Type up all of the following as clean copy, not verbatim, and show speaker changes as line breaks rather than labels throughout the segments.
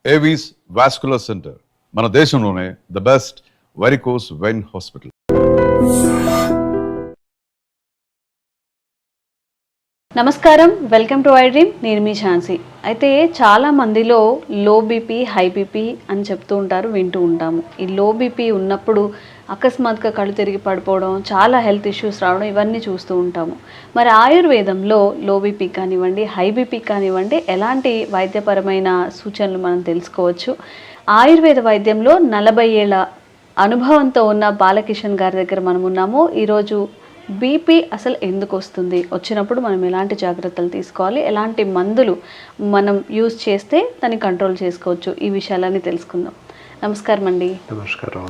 Avis vascular center మన దేశంలోనే the best varicose vein hospital.
నమస్కారం, వెల్కమ్ టు ఐ డ్రీమ్. నేను మీ ఝాన్సీ. అయితే చాలా మందిలో లో బీపీ, హై బీపీ అని చెప్తూ ఉంటారు, వింటూ ఉంటాము. ఈ లో బీపీ ఉన్నప్పుడు అకస్మాత్తుగా కళ్ళు తిరిగి పడిపోవడం, చాలా హెల్త్ ఇష్యూస్ రావడం, ఇవన్నీ చూస్తూ ఉంటాము. మరి ఆయుర్వేదంలో లో బీపీ కానివ్వండి, హై బీపీ కానివ్వండి, ఎలాంటి వైద్యపరమైన సూచనలు మనం తెలుసుకోవచ్చు? ఆయుర్వేద వైద్యంలో 40 ఏళ్ల అనుభవంతో ఉన్న బాలకిషన్ గారి దగ్గర మనం ఉన్నాము. ఈరోజు బీపీ అసలు ఎందుకు వస్తుంది, వచ్చినప్పుడు మనం ఎలాంటి జాగ్రత్తలు తీసుకోవాలి, ఎలాంటి మందులు మనం యూజ్ చేస్తే దాన్ని కంట్రోల్ చేసుకోవచ్చు, ఈ విషయాలన్నీ తెలుసుకుందాం. నమస్కారం అండి.
నమస్కారం.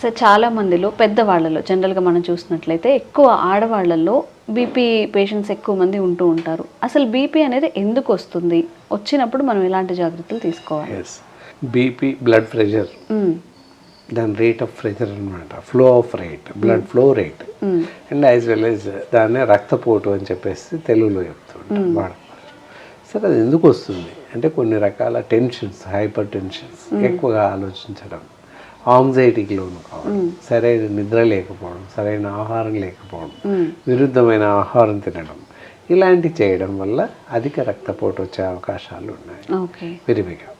సార్, చాలా మందిలో పెద్దవాళ్ళలో జనరల్గా మనం చూసినట్లయితే ఎక్కువ ఆడవాళ్ళల్లో బీపీ పేషెంట్స్ ఎక్కువ మంది ఉంటూ ఉంటారు. అసలు బీపీ అనేది ఎందుకు వస్తుంది, వచ్చినప్పుడు మనం ఎలాంటి జాగ్రత్తలు తీసుకోవాలి?
బీపీ బ్లడ్ ప్రెషర్, దాని రేట్ ఆఫ్ ప్రెషర్ అనమాట, flow of rate, blood flow rate, and as well as దాన్నే రక్తపోటు అని చెప్పేసి తెలుగులో చెప్తుంటాం వాడతారు. సరే, అది ఎందుకు వస్తుంది అంటే కొన్ని రకాల టెన్షన్స్, హైపర్ టెన్షన్స్, ఎక్కువగా ఆలోచించడం, యాంగ్జైటీకి లోను కావడం, సరైన నిద్ర లేకపోవడం, సరైన ఆహారం లేకపోవడం, విరుద్ధమైన ఆహారం తినడం, ఇలాంటివి చేయడం వల్ల అధిక రక్తపోటు వచ్చే అవకాశాలు ఉన్నాయి విరివిగా.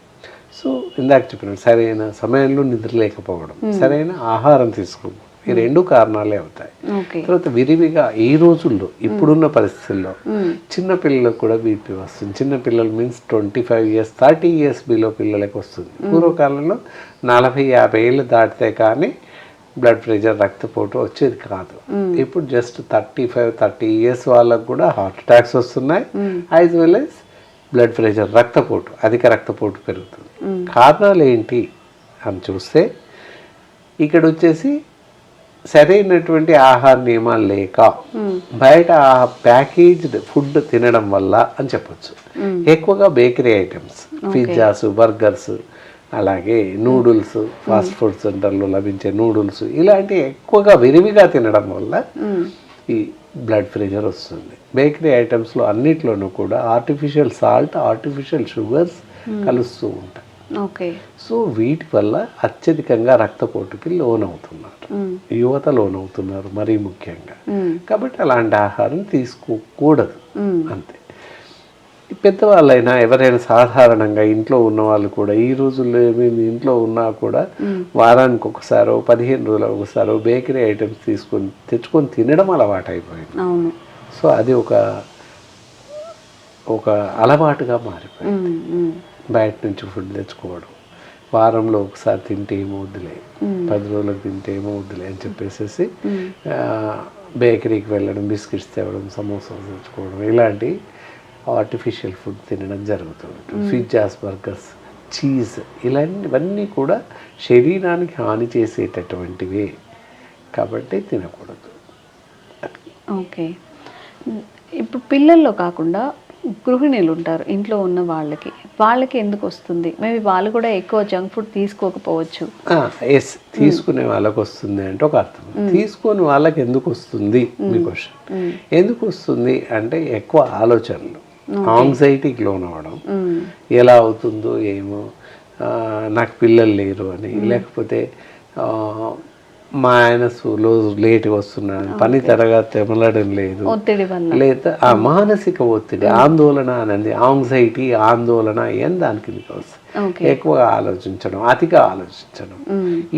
సో ఇందాక చెప్పినట్టు సరైన సమయంలో నిద్ర లేకపోవడం, సరైన ఆహారం తీసుకోవడం, ఈ రెండు కారణాలే అవుతాయి. తర్వాత విరివిగా ఈ రోజుల్లో ఇప్పుడున్న పరిస్థితుల్లో చిన్నపిల్లలకు కూడా బీపీ వస్తుంది. చిన్నపిల్లలు మీన్స్ 25 years 30 years బిలో పిల్లలకు వస్తుంది. పూర్వకాలంలో 40-50 ఏళ్ళు దాటితే కానీ బ్లడ్ ప్రెషర్, రక్తపోటు వచ్చేది కాదు. ఇప్పుడు జస్ట్ 35-30 years వాళ్ళకు కూడా హార్ట్ అటాక్స్ వస్తున్నాయి, as well as blood pressure, రక్తపోటు, అధిక రక్తపోటు పెరుగుతుంది. కారణాలు ఏంటి అని చూస్తే ఇక్కడ వచ్చేసి సరైనటువంటి ఆహార నియమాలు లేక, బయట ప్యాకేజ్డ్ ఫుడ్ తినడం వల్ల అని చెప్పొచ్చు. ఎక్కువగా బేకరీ ఐటమ్స్, పిజ్జాస్, బర్గర్స్, అలాగే నూడిల్స్, ఫాస్ట్ ఫుడ్ సెంటర్లో లభించే నూడిల్స్, ఇలాంటివి ఎక్కువగా విరివిగా తినడం వల్ల ఈ బ్లడ్ ప్రెషర్ వస్తుంది. బేకరీ ఐటమ్స్లో అన్నిట్లోనూ కూడా ఆర్టిఫిషియల్ సాల్ట్, ఆర్టిఫిషియల్ షుగర్స్ కలుస్తూ ఉంటాయి. సో వీటి వల్ల అత్యధికంగా రక్తపోటుకి లోనవుతున్నారు, యువత లోనవుతున్నారు మరీ ముఖ్యంగా. కాబట్టి అలాంటి ఆహారం తీసుకోకూడదు, అంతే. పెద్దవాళ్ళైనా ఎవరైనా సాధారణంగా ఇంట్లో ఉన్న వాళ్ళు కూడా ఈ రోజుల్లో ఏమైంది, ఇంట్లో ఉన్నా కూడా వారానికి ఒకసారో 15 రోజులకు ఒకసారో బేకరీ ఐటమ్స్ తెచ్చుకొని తినడం అలవాటు అయిపోయింది. సో అది ఒక అలవాటుగా మారిపోయింది. బయట నుంచి ఫుడ్ తెచ్చుకోవడం, వారంలో ఒకసారి తింటే ఏమవుద్దులే, 10 రోజులకు తింటే ఏమవుద్దులే అని చెప్పేసి బేకరీకి వెళ్ళడం, బిస్కెట్స్ తేవడం, సమోసాలు తెచ్చుకోవడం, ఇలాంటి ఆర్టిఫిషియల్ ఫుడ్ తినడం జరుగుతుంది. పిజ్జాస్, బర్గర్స్, చీజ్, ఇవన్నీ కూడా శరీరానికి హాని చేసేటటువంటివే కాబట్టి తినకూడదు.
ఓకే. ఇప్పుడు పిల్లల్లో కాకుండా గృహిణీలు ఉంటారు, ఇంట్లో ఉన్న వాళ్ళకి ఎందుకు వస్తుంది? మేబీ వాళ్ళు కూడా ఎక్కువ జంక్ ఫుడ్ తీసుకోకపోవచ్చు.
ఎస్, తీసుకునే వాళ్ళకి వస్తుంది అంటే ఒక అర్థం. తీసుకునే వాళ్ళకి ఎందుకు వస్తుంది మీ క్వశ్చన్. ఎందుకు వస్తుంది అంటే ఎక్కువ ఆలోచనలు, యాంగ్జైటీకి లోన్ అవ్వడం, ఎలా అవుతుందో ఏమో, నాకు పిల్లలు లేరు అని, లేకపోతే మా ఆయన లేట్గా వస్తున్నాడు, పని త్వరగా తెమలడం లేదు, లేదా ఆ మానసిక ఒత్తిడి, ఆందోళన అనేది, యాంగ్జైటీ, ఆందోళన, ఏం దానికి వస్తాయి. ఎక్కువగా ఆలోచించడం, అతిగా ఆలోచించడం,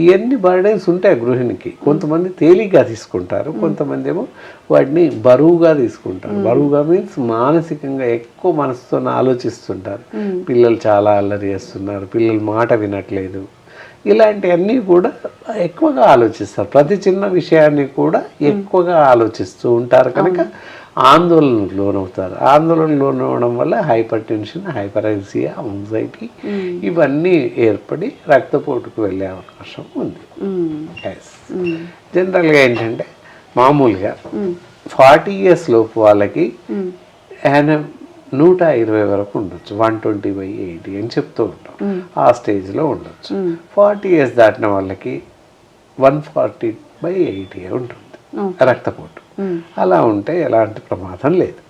ఇవన్నీ బర్డెన్స్ ఉంటాయి గృహిణికి. కొంతమంది తేలిగ్గా తీసుకుంటారు, కొంతమంది ఏమో వాటిని బరువుగా తీసుకుంటారు. బరువుగా మీన్స్ మానసికంగా ఎక్కువ మనసుతో ఆలోచిస్తుంటారు. పిల్లలు చాలా అల్లరి చేస్తున్నారు, పిల్లలు మాట వినట్లేదు, ఇలాంటివన్నీ కూడా ఎక్కువగా ఆలోచిస్తారు. ప్రతి చిన్న విషయాన్ని కూడా ఎక్కువగా ఆలోచిస్తూ ఉంటారు కనుక ఆందోళనకు లోనవుతారు. ఆందోళనకు లోనవడం వల్ల హైపర్ టెన్షన్, హైపరైజియా, యాంగ్జైటీ ఇవన్నీ ఏర్పడి రక్తపోటుకు వెళ్ళే అవకాశం ఉంది. జనరల్గా ఏంటంటే మామూలుగా 40 years లోపు వాళ్ళకి 120 వరకు ఉండొచ్చు, 120/80 అని చెప్తూ ఉంటాం. ఆ స్టేజ్లో ఉండొచ్చు. 40 years దాటిన వాళ్ళకి 140/80 ఉంటుంది రక్తపోటు. అలా ఉంటే ఎలాంటి ప్రమాదం లేదు.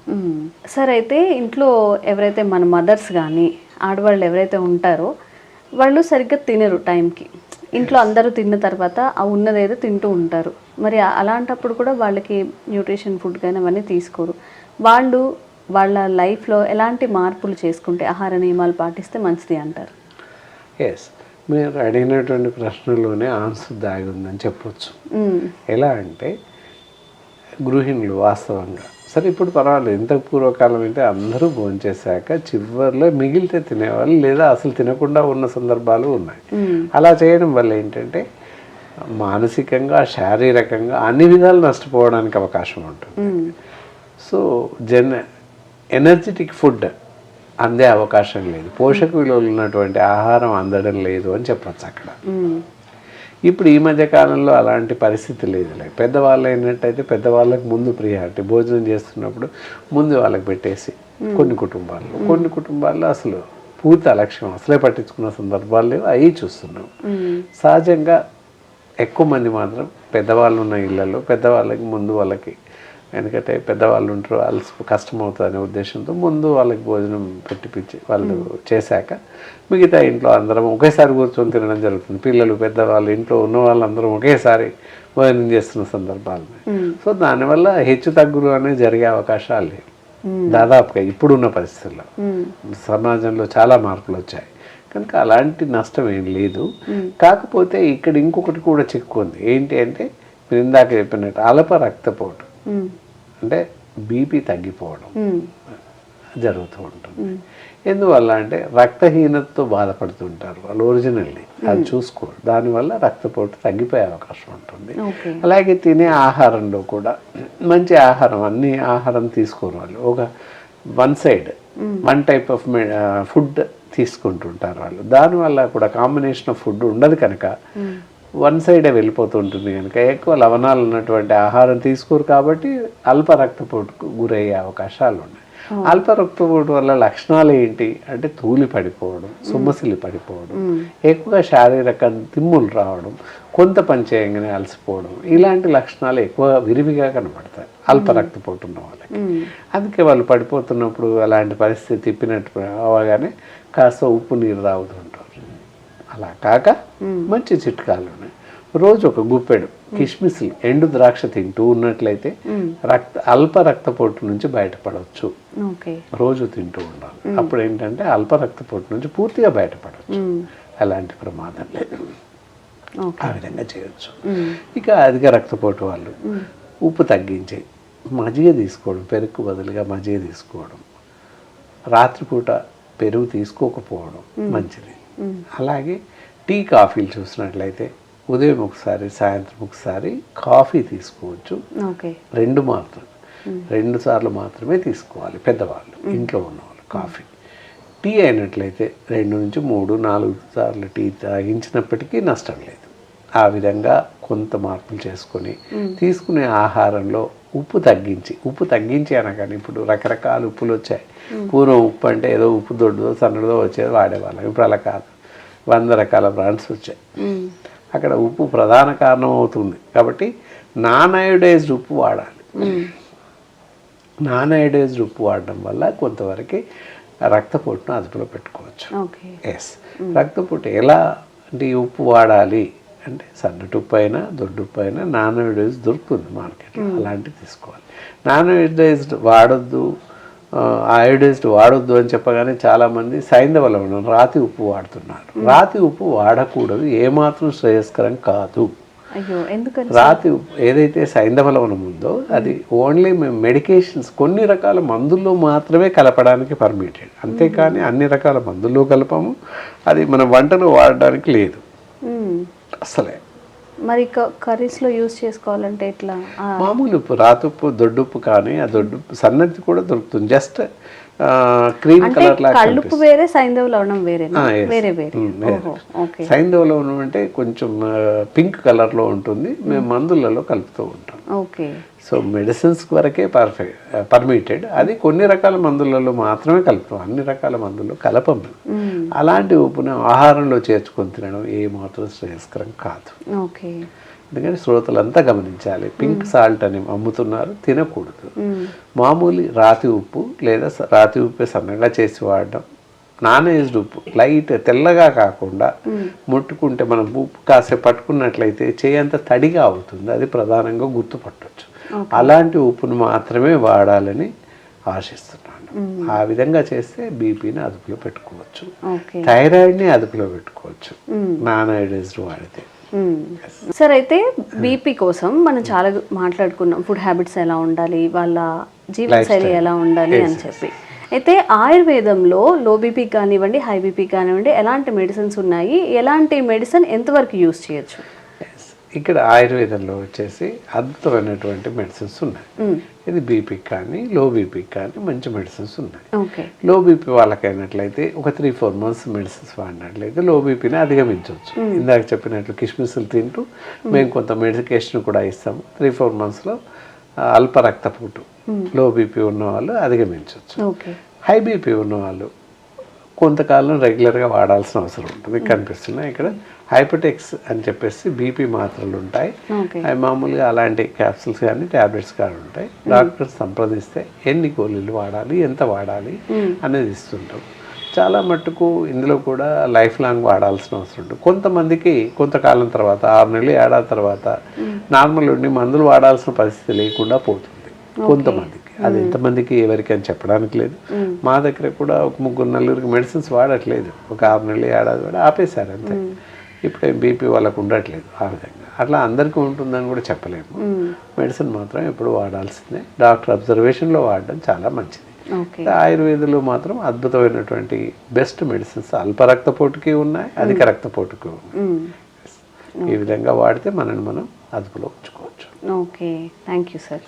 సార్, అయితే ఇంట్లో ఎవరైతే మన మదర్స్ కానీ ఆడవాళ్ళు ఎవరైతే ఉంటారో వాళ్ళు సరిగ్గా తినరు టైంకి, ఇంట్లో అందరూ తిన్న తర్వాత ఆ ఉన్నదేదో తింటూ ఉంటారు. మరి అలాంటప్పుడు కూడా వాళ్ళకి న్యూట్రిషన్ ఫుడ్ కానీ అవన్నీ తీసుకోరు. వాళ్ళు వాళ్ళ లైఫ్లో ఎలాంటి మార్పులు చేసుకుంటే, ఆహార నియమాలు పాటిస్తే మంచిది అంటారు?
ఎస్, మీరు అడిగినటువంటి ప్రశ్నలోనే ఆన్సర్ దాగి ఉందని చెప్పొచ్చు. ఎలా అంటే గృహిణులు వాస్తవంగా సరే ఇప్పుడు పర్వాలేదు, ఇంతకు పూర్వకాలం అయితే అందరూ భోంచేశాక చివరిలో మిగిలితే తినేవాళ్ళు, లేదా అసలు తినకుండా ఉన్న సందర్భాలు ఉన్నాయి. అలా చేయడం వల్ల ఏంటంటే మానసికంగా శారీరకంగా అన్ని విధాలు నష్టపోవడానికి అవకాశం ఉంటుంది. సో ఎనర్జెటిక్ ఫుడ్ అందే అవకాశం లేదు, పోషక విలువలు ఉన్నటువంటి ఆహారం అందడం లేదు అని చెప్పచ్చు అక్కడ. ఇప్పుడు ఈ మధ్య కాలంలో అలాంటి పరిస్థితి లేదు. పెద్దవాళ్ళు అయినట్టయితే పెద్దవాళ్ళకి ముందు ప్రియారిటీ, భోజనం చేస్తున్నప్పుడు ముందు వాళ్ళకి పెట్టేసి కొన్ని కుటుంబాల్లో అసలు పూర్తి అలక్ష్యం, అసలే పట్టించుకున్న సందర్భాలు లేవు, అవి చూస్తున్నాం. సహజంగా ఎక్కువ మంది మాత్రం పెద్దవాళ్ళు ఉన్న ఇళ్లలో పెద్దవాళ్ళకి ముందు వాళ్ళకి, ఎందుకంటే పెద్దవాళ్ళు ఉంటారు కష్టం అవుతుంది అనే ఉద్దేశంతో ముందు వాళ్ళకి భోజనం పెట్టిపించి వాళ్ళు చేశాక మిగతా ఇంట్లో అందరం ఒకేసారి కూర్చొని తినడం జరుగుతుంది. పిల్లలు పెద్దవాళ్ళు ఇంట్లో ఉన్న వాళ్ళందరం ఒకేసారి భోజనం చేస్తున్న సందర్భాలు. సో దానివల్ల హెచ్చు తగ్గులు అనేవి జరిగే అవకాశాలు లేవు దాదాపుగా ఇప్పుడున్న పరిస్థితుల్లో. సమాజంలో చాలా మార్పులు వచ్చాయి కనుక అలాంటి నష్టం ఏం లేదు. కాకపోతే ఇక్కడ ఇంకొకటి కూడా చిక్కుంది, ఏంటి అంటే మీరు ఇందాక చెప్పినట్టు అల్ప రక్తపోటు, అంటే బీపీ తగ్గిపోవడం జరుగుతూ ఉంటుంది. ఎందువల్ల అంటే రక్తహీనతతో బాధపడుతుంటారు వాళ్ళు ఒరిజినల్లీ, అది చూసుకోరు, దానివల్ల రక్తపోటు తగ్గిపోయే అవకాశం ఉంటుంది. అలాగే తినే ఆహారంలో కూడా మంచి ఆహారం, అన్ని ఆహారం తీసుకోరు వాళ్ళు, ఒక వన్ టైప్ ఆఫ్ ఫుడ్ తీసుకుంటుంటారు వాళ్ళు. దానివల్ల కూడా కాంబినేషన్ ఆఫ్ ఫుడ్ ఉండదు కనుక వన్ సైడే వెళ్ళిపోతుంటుంది కనుక ఎక్కువ లవణాలు ఉన్నటువంటి ఆహారం తీసుకోరు కాబట్టి అల్ప రక్తపోటుకు గురయ్యే అవకాశాలు ఉన్నాయి. అల్ప రక్తపోటు వల్ల లక్షణాలు ఏంటి అంటే తూలి పడిపోవడం, సొమ్మసిల్లి పడిపోవడం, ఎక్కువగా శారీరక తిమ్ములు రావడం, కొంత పని చేయగానే అలసిపోవడం, ఇలాంటి లక్షణాలు ఎక్కువ విరివిగా కనబడతాయి అల్ప రక్తపోటు ఉన్న వాళ్ళకి. అందుకే వాళ్ళు పడిపోతున్నప్పుడు అలాంటి పరిస్థితి తిప్పినట్టు అవగానే కాస్త ఉప్పు నీరు తాగుతుంటారు. అలా కాక మంచి చిట్కాలు ఉన్నాయి. రోజు ఒక గుప్పెడు కిస్మిస్లు, ఎండు ద్రాక్ష తింటూ ఉన్నట్లయితే అల్ప రక్తపోటు నుంచి బయటపడవచ్చు. రోజు తింటూ ఉండాలి. అప్పుడు ఏంటంటే అల్ప రక్తపోటు నుంచి పూర్తిగా బయటపడవచ్చు, అలాంటి ప్రమాదం లేదు. ఆ విధంగా చేయొచ్చు. ఇక అధిక రక్తపోటు వాళ్ళు ఉప్పు తగ్గించి మజ్జిగ తీసుకోవడం, పెరుగు బదులుగా మజ్జిగ తీసుకోవడం, రాత్రిపూట పెరుగు తీసుకోకపోవడం మంచిది. అలాగే టీ కాఫీలు చూసినట్లయితే ఉదయం ఒకసారి సాయంత్రం ఒకసారి కాఫీ తీసుకోవచ్చు. 2 సార్లు మాత్రమే తీసుకోవాలి పెద్దవాళ్ళు, ఇంట్లో ఉన్నవాళ్ళు. కాఫీ టీ అయినట్లయితే 2 నుంచి 3, 4 సార్లు టీ తాగించినప్పటికీ నష్టం లేదు. ఆ విధంగా కొంత మార్పులు చేసుకొని తీసుకునే ఆహారంలో ఉప్పు తగ్గించి అనగానే ఇప్పుడు రకరకాల ఉప్పులు వచ్చాయి. పూర్వం ఉప్పు అంటే ఏదో ఉప్పు దొడ్డుదో సన్నదో వచ్చేది వాడేవాళ్ళం. ఇప్పుడు అలా కాదు, 100 రకాల బ్రాండ్స్ వచ్చాయి. అక్కడ ఉప్పు ప్రధాన కారణం అవుతుంది కాబట్టి నాన్ అయోడైజ్డ్ ఉప్పు వాడాలి. నాన్ అయోడైజ్డ్ ఉప్పు వాడడం వల్ల కొంతవరకు రక్తపోటును అదుపులో పెట్టుకోవచ్చు. ఎస్, రక్తపోటు ఎలా అంటే ఈ ఉప్పు వాడాలి అంటే సన్నటి ఉప్పు అయినా దొడ్డుప్పు అయినా నాన్ అయోడైజ్డ్ దొరుకుతుంది మార్కెట్లో, అలాంటివి తీసుకోవాలి. నాన్ అయోడైజ్డ్ అయోడైజ్డ్ వాడొద్దు అని చెప్పగానే చాలామంది సైంధవ లవణం రాతి ఉప్పు వాడుతున్నారు. రాతి ఉప్పు వాడకూడదు, ఏమాత్రం శ్రేయస్కరం కాదు. రాతి ఉప్పు ఏదైతే సైంధవ లవణం ఉందో అది ఓన్లీ మెడికేషన్స్, కొన్ని రకాల మందుల్లో మాత్రమే కలపడానికి పర్మిటెడ్, అంతేకాని అన్ని రకాల మందుల్లో కలపము. అది మన వంటలో వాడడానికి లేదు అసలే.
మరి కర్రీస్లో యూజ్ చేసుకోవాలంటే ఎట్లా?
మామూలు ఉప్పు, రాతుప్పు, దొడ్డుప్పు, కానీ ఆ దొడ్డుప్పు సన్నది కూడా దొరుకుతుంది, జస్ట్ క్రీమ్ కలర్ లాగా.
కల్లుప్పు వేరే, సైంధవ లవణం వేరే?
సైంధవ లవణం అంటే కొంచెం పింక్ కలర్లో ఉంటుంది, మేము మందులలో కలుపుతూ ఉంటాం. సో మెడిసిన్స్ వరకే పర్మిటెడ్, అది కొన్ని రకాల మందులలో మాత్రమే కలుపుతాం, అన్ని రకాల మందుల్లో కలపము. అలాంటి ఉప్పును ఆహారంలో చేర్చుకొని తినడం ఏమాత్రం శ్రేయస్కరం కాదు. ఎందుకంటే శ్రోతలంతా గమనించాలి, పింక్ సాల్ట్ అని అమ్ముతున్నారు, తినకూడదు. మామూలు రాతి ఉప్పు లేదా రాతి ఉప్పే సన్నగా చేసి వాడడం నాన్ ఏజ్డ్ ఉప్పు లైట్ తెల్లగా కాకుండా ముట్టుకుంటే మనం ఉప్పు కాసేపు పట్టుకున్నట్లయితే చేయంత తడిగా అవుతుంది, అది ప్రధానంగా గుర్తుపట్టవచ్చు. అలాంటి ఉప్పును మాత్రమే వాడాలని ఆశిస్తున్నాను. ఆ విధంగా చేస్తే బీపీని అదుపులో పెట్టుకోవచ్చు, థైరాయిడ్ని అదుపులో పెట్టుకోవచ్చు నాన్ అయోడైజ్డ్ వాడితే.
సార్ అయితే బీపీ కోసం మనం చాలా మాట్లాడుకున్నాం, ఫుడ్ హ్యాబిట్స్ ఎలా ఉండాలి, వాళ్ళ జీవనశైలి ఎలా ఉండాలి అని చెప్పి. అయితే ఆయుర్వేదంలో లో బీపీకి కానివ్వండి, హై బీపీకి కానివ్వండి ఎలాంటి మెడిసిన్స్ ఉన్నాయి, ఎలాంటి మెడిసిన్ ఎంతవరకు యూజ్ చేయొచ్చు?
ఇక్కడ ఆయుర్వేదంలో వచ్చేసి అద్భుతమైనటువంటి మెడిసిన్స్ ఉన్నాయి. ఇది బీపీకి కానీ లో బీపీకి కానీ మంచి మెడిసిన్స్ ఉన్నాయి. లో బీపీ వాళ్ళకైనట్లయితే ఒక 3-4 months మెడిసిన్స్ వాడినట్లయితే లో బీపీని అధిగమించవచ్చు. ఇందాక చెప్పినట్లు కిస్మిస్లు తింటూ మేము కొంత మెడికేషన్ కూడా ఇస్తాము. 3-4 monthsలో అల్ప రక్తపోటు లో బీపీ ఉన్న వాళ్ళు అధిగమించవచ్చు. హై బీపీ ఉన్న వాళ్ళు కొంతకాలం రెగ్యులర్గా వాడాల్సిన అవసరం ఉంటుంది. కనిపిస్తున్నాయి ఇక్కడ హైపర్టెక్స్ అని చెప్పేసి బీపీ మాత్రలు ఉంటాయి. అవి మామూలుగా అలాంటి క్యాప్సిల్స్ కానీ ట్యాబ్లెట్స్ కానీ ఉంటాయి. డాక్టర్ సంప్రదిస్తే ఎన్ని గోళీలు వాడాలి, ఎంత వాడాలి అనేది ఇస్తుంటాం. చాలా మట్టుకు ఇందులో కూడా లైఫ్ లాంగ్ వాడాల్సిన అవసరం ఉంటుంది. కొంతమందికి కొంతకాలం తర్వాత 6 నెలలు ఏడాది తర్వాత నార్మల్ ఉండి మందులు వాడాల్సిన పరిస్థితి లేకుండా పోతుంది కొంతమందికి. అది ఎంతమందికి ఎవరికి అని చెప్పడానికి లేదు. మా దగ్గర కూడా ఒక 3-4 మెడిసిన్స్ వాడట్లేదు, ఒక 6 నెలలు ఏడాది కూడా ఆపేశారు అంతే. ఇప్పుడు బీపీ వాళ్ళకు ఉండట్లేదు ఆ విధంగా. అట్లా అందరికీ ఉంటుందని కూడా చెప్పలేము. మెడిసిన్ మాత్రం ఎప్పుడు వాడాల్సిందే, డాక్టర్ అబ్జర్వేషన్లో వాడడం చాలా మంచిది. ఆయుర్వేదంలో మాత్రం అద్భుతమైనటువంటి బెస్ట్ మెడిసిన్స్ అల్ప రక్తపోటుకి ఉన్నాయి, అధిక రక్తపోటుకి ఉన్నాయి. ఈ విధంగా వాడితే మనల్ని మనం అదుపులో ఉంచుకోవచ్చు.
Okay, thank you sir.